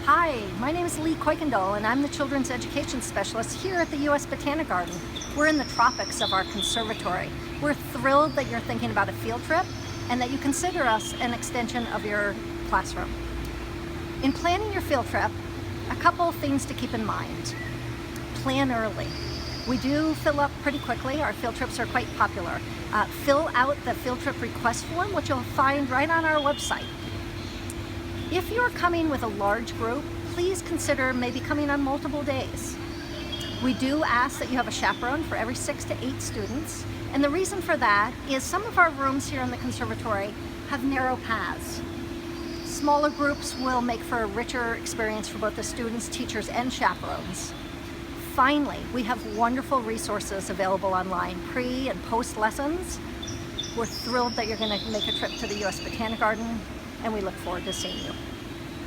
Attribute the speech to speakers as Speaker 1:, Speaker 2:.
Speaker 1: Hi, my name is Lee Kuykendall and I'm the Children's Education Specialist here at the U.S. Botanic Garden. We're in the tropics of our conservatory. We're thrilled that you're thinking about a field trip and that you consider us an extension of your classroom. In planning your field trip, a couple of things to keep in mind. Plan early. We do fill up pretty quickly. Our field trips are quite popular. Fill out the field trip request form, which you'll find right on our website. If you're coming with a large group, please consider maybe coming on multiple days. We do ask that you have a chaperone for every 6 to 8 students, and the reason for that is some of our rooms here in the conservatory have narrow paths. Smaller groups will make for a richer experience for both the students, teachers, and chaperones. Finally, we have wonderful resources available online, pre and post lessons. We're thrilled that you're going to make a trip to the U.S. Botanic Garden, and we look forward to seeing you.